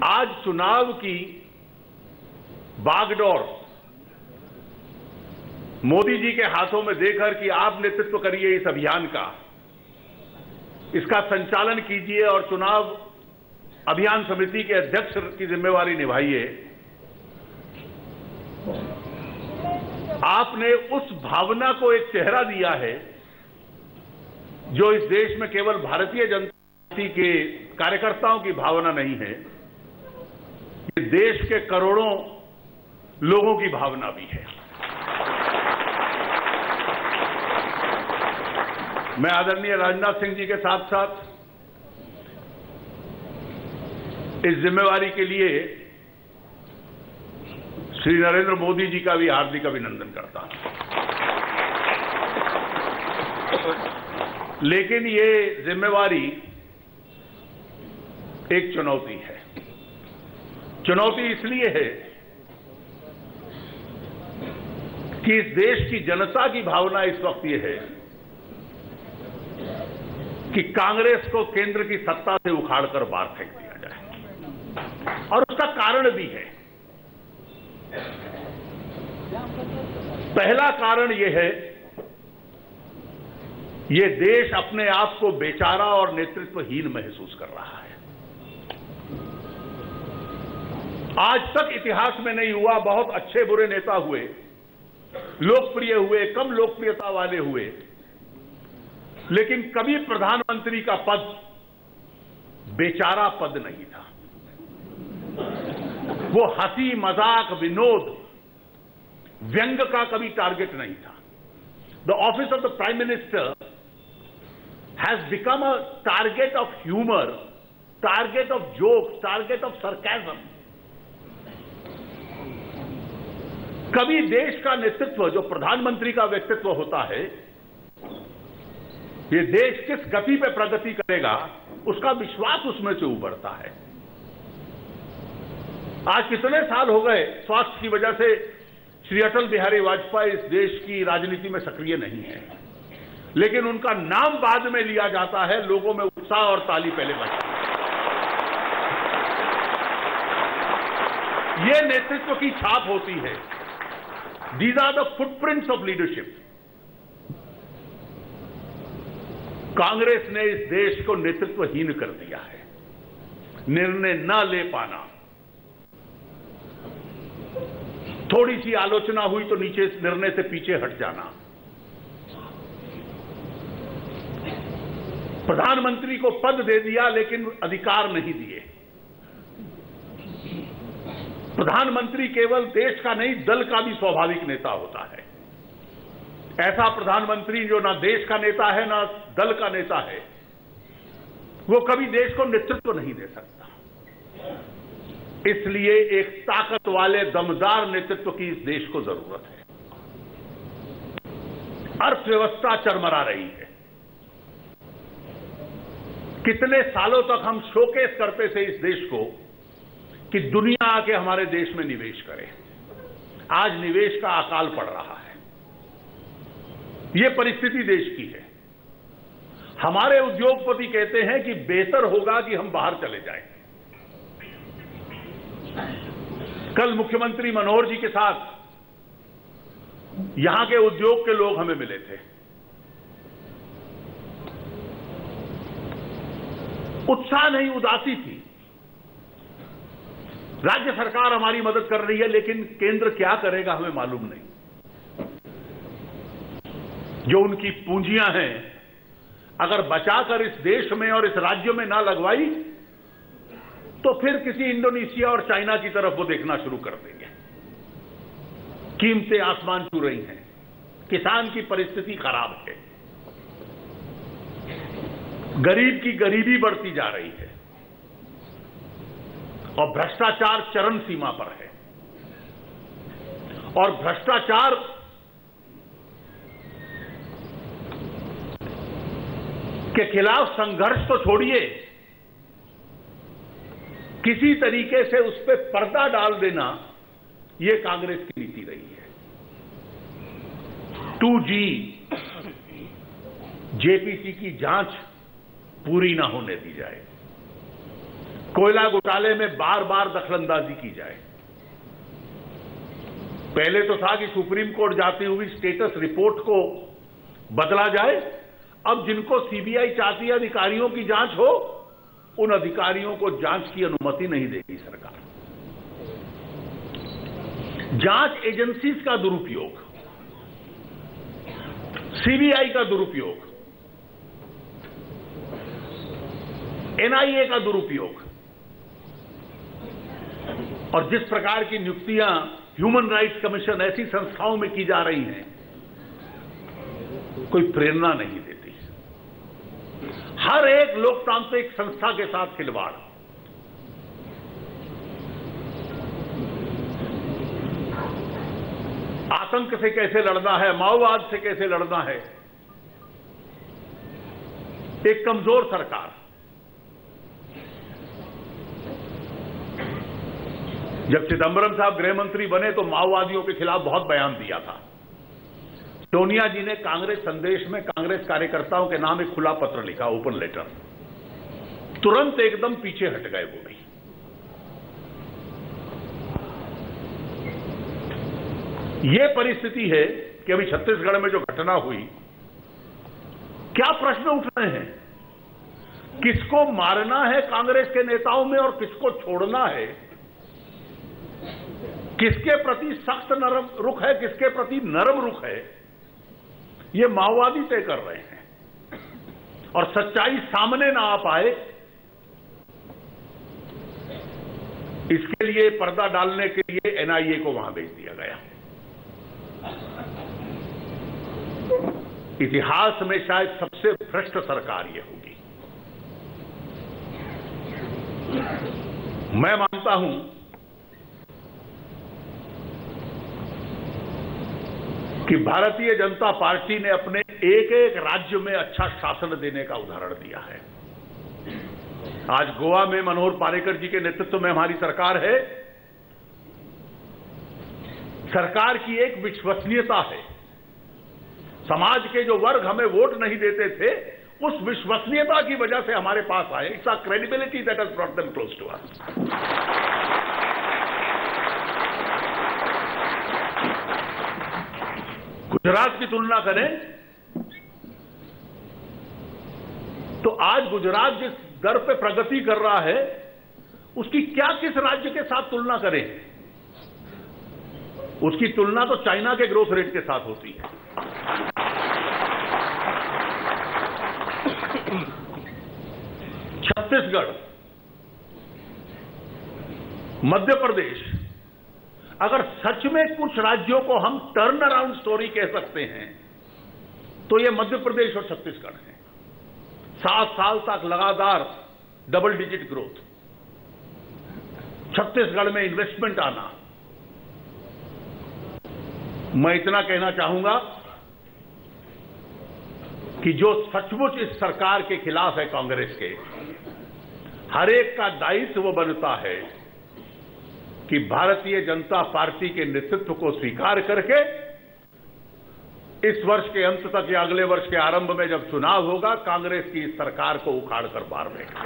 आज चुनाव की बागडोर मोदी जी के हाथों में देकर कि आप नेतृत्व करिए इस अभियान का, इसका संचालन कीजिए और चुनाव अभियान समिति के अध्यक्ष की जिम्मेवारी निभाइए। आपने उस भावना को एक चेहरा दिया है जो इस देश में केवल भारतीय जनता पार्टी के कार्यकर्ताओं की भावना नहीं है, ये देश के करोड़ों लोगों की भावना भी है। मैं आदरणीय राजनाथ सिंह जी के साथ साथ इस जिम्मेवारी के लिए श्री नरेंद्र मोदी जी का भी हार्दिक अभिनंदन करता हूं। लेकिन ये जिम्मेवारी एक चुनौती है। चुनौती इसलिए है कि इस देश की जनता की भावना इस वक्त ये है कि कांग्रेस को केंद्र की सत्ता से उखाड़कर बाहर फेंक दिया जाए, और उसका कारण भी है। पहला कारण यह है, ये देश अपने आप को बेचारा और नेतृत्वहीन महसूस कर रहा है। आज तक इतिहास में नहीं हुआ, बहुत अच्छे बुरे नेता हुए, लोकप्रिय हुए, कम लोकप्रियता वाले हुए, लेकिन कभी प्रधानमंत्री का पद बेचारा पद नहीं था। वो हंसी मजाक विनोद व्यंग का कभी टारगेट नहीं था। The office of the prime minister has become a target of humour, target of jokes, target of sarcasm. कभी देश का नेतृत्व, जो प्रधानमंत्री का व्यक्तित्व होता है, ये देश किस गति पे प्रगति करेगा उसका विश्वास उसमें से उभरता है। आज कितने साल हो गए स्वास्थ्य की वजह से श्री अटल बिहारी वाजपेयी इस देश की राजनीति में सक्रिय नहीं है, लेकिन उनका नाम बाद में लिया जाता है, लोगों में उत्साह और ताली पहले बजती है। ये नेतृत्व की छाप होती है। These are the footprints of leadership. Congress ने इस देश को नेतृत्वहीन कर दिया है। निर्णय न ले पाना, थोड़ी सी आलोचना हुई तो नीचे निर्णय से पीछे हट जाना, प्रधानमंत्री को पद दे दिया लेकिन अधिकार नहीं दिए। प्रधानमंत्री केवल देश का नहीं, दल का भी स्वाभाविक नेता होता है। ऐसा प्रधानमंत्री जो ना देश का नेता है ना दल का नेता है, वो कभी देश को नेतृत्व नहीं दे सकता। इसलिए एक ताकत वाले दमदार नेतृत्व की इस देश को जरूरत है। अर्थव्यवस्था चरमरा रही है। कितने सालों तक हम शोकेस करते थे इस देश को कि दुनिया आके हमारे देश में निवेश करे। आज निवेश का अकाल पड़ रहा है। यह परिस्थिति देश की है। हमारे उद्योगपति कहते हैं कि बेहतर होगा कि हम बाहर चले जाएं। कल मुख्यमंत्री मनोहर जी के साथ यहां के उद्योग के लोग हमें मिले थे। उत्साह नहीं, उदासी थी। राज्य सरकार हमारी मदद कर रही है, लेकिन केंद्र क्या करेगा हमें मालूम नहीं। जो उनकी पूंजियां हैं, अगर बचाकर इस देश में और इस राज्य में ना लगवाई तो फिर किसी इंडोनेशिया और चाइना की तरफ वो देखना शुरू कर देंगे। कीमतें आसमान छू रही हैं, किसान की परिस्थिति खराब है, गरीब की गरीबी बढ़ती जा रही है और भ्रष्टाचार चरम सीमा पर है। और भ्रष्टाचार के खिलाफ संघर्ष तो छोड़िए, किसी तरीके से उस पर पर्दा डाल देना, यह कांग्रेस की नीति रही है। 2G जेपीसी की जांच पूरी ना होने दी जाए। कोयला घोटाले में बार बार दखलंदाजी की जाए। पहले तो था कि सुप्रीम कोर्ट जाती हुई स्टेटस रिपोर्ट को बदला जाए। अब जिनको सीबीआई चाहती है अधिकारियों की जांच हो, उन अधिकारियों को जांच की अनुमति नहीं देगी सरकार। जांच एजेंसीज का दुरुपयोग, सीबीआई का दुरुपयोग, एनआईए का दुरुपयोग और जिस प्रकार की नियुक्तियां ह्यूमन राइट्स कमीशन ऐसी संस्थाओं में की जा रही हैं, कोई प्रेरणा नहीं देती। हर एक लोकतांत्रिक संस्था के साथ खिलवाड़। आतंक से कैसे लड़ना है, माओवाद से कैसे लड़ना है, एक कमजोर सरकार। जब चिदंबरम साहब गृह मंत्री बने तो माओवादियों के खिलाफ बहुत बयान दिया था। सोनिया जी ने कांग्रेस संदेश में कांग्रेस कार्यकर्ताओं के नाम एक खुला पत्र लिखा, ओपन लेटर। तुरंत एकदम पीछे हट गए वो भी। ये परिस्थिति है कि अभी छत्तीसगढ़ में जो घटना हुई, क्या प्रश्न उठ रहे हैं? किसको मारना है कांग्रेस के नेताओं में और किसको छोड़ना है? किसके प्रति सख्त नरम रुख है, किसके प्रति नरम रुख है, ये माओवादी तय कर रहे हैं। और सच्चाई सामने ना आ पाए, इसके लिए पर्दा डालने के लिए एनआईए को वहां भेज दिया गया। इतिहास में शायद सबसे भ्रष्ट सरकार यह होगी। मैं मानता हूं कि भारतीय जनता पार्टी ने अपने एक एक राज्य में अच्छा शासन देने का उदाहरण दिया है। आज गोवा में मनोहर पार्रिकर जी के नेतृत्व में हमारी सरकार है। सरकार की एक विश्वसनीयता है। समाज के जो वर्ग हमें वोट नहीं देते थे, उस विश्वसनीयता की वजह से हमारे पास आए। It's a credibility that has brought them close to us. Gujarat की तुलना करें तो आज गुजरात जिस दर पे प्रगति कर रहा है, उसकी क्या किस राज्य के साथ तुलना करें? उसकी तुलना तो चाइना के ग्रोथ रेट के साथ होती है। छत्तीसगढ़, मध्य प्रदेश, अगर सच में कुछ राज्यों को हम टर्न अराउंड स्टोरी कह सकते हैं तो ये मध्य प्रदेश और छत्तीसगढ़ है। 7 साल तक लगातार डबल डिजिट ग्रोथ, छत्तीसगढ़ में इन्वेस्टमेंट आना। मैं इतना कहना चाहूंगा कि जो सचमुच इस सरकार के खिलाफ है कांग्रेस के, हर एक का दायित्व बनता है कि भारतीय जनता पार्टी के नेतृत्व को स्वीकार करके इस वर्ष के अंत तक या अगले वर्ष के आरंभ में जब चुनाव होगा, कांग्रेस की इस सरकार को उखाड़कर बाहर फेंक दें।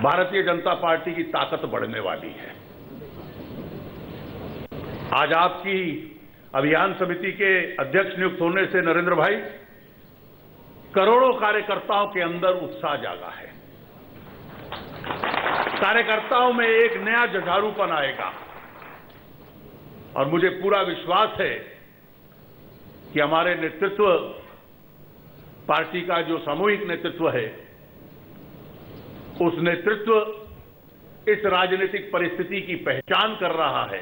भारतीय जनता पार्टी की ताकत बढ़ने वाली है। आज आपकी अभियान समिति के अध्यक्ष नियुक्त होने से नरेंद्र भाई, करोड़ों कार्यकर्ताओं के अंदर उत्साह जागा है। कार्यकर्ताओं में एक नया जुझारूपन आएगा और मुझे पूरा विश्वास है कि हमारे नेतृत्व, पार्टी का जो सामूहिक नेतृत्व है, उस नेतृत्व इस राजनीतिक परिस्थिति की पहचान कर रहा है।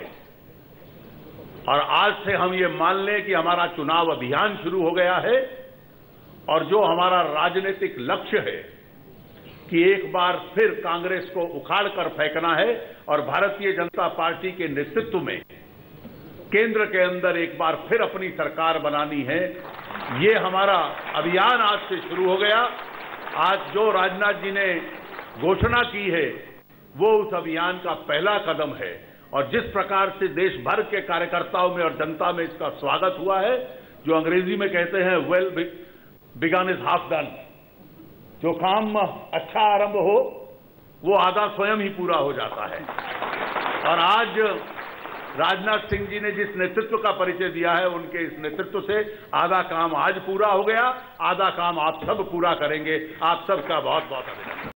और आज से हम ये मान लें कि हमारा चुनाव अभियान शुरू हो गया है और जो हमारा राजनीतिक लक्ष्य है कि एक बार फिर कांग्रेस को उखाड़ कर फेंकना है और भारतीय जनता पार्टी के नेतृत्व में केंद्र के अंदर एक बार फिर अपनी सरकार बनानी है। ये हमारा अभियान आज से शुरू हो गया। आज जो राजनाथ जी ने घोषणा की है, वो उस अभियान का पहला कदम है। और जिस प्रकार से देश भर के कार्यकर्ताओं में और जनता में इसका स्वागत हुआ है, जो अंग्रेजी में कहते हैं well begun is half done, जो काम अच्छा आरंभ हो वो आधा स्वयं ही पूरा हो जाता है। और आज राजनाथ सिंह जी ने जिस नेतृत्व का परिचय दिया है, उनके इस नेतृत्व से आधा काम आज पूरा हो गया, आधा काम आप सब पूरा करेंगे। आप सबका बहुत बहुत अभिनंदन।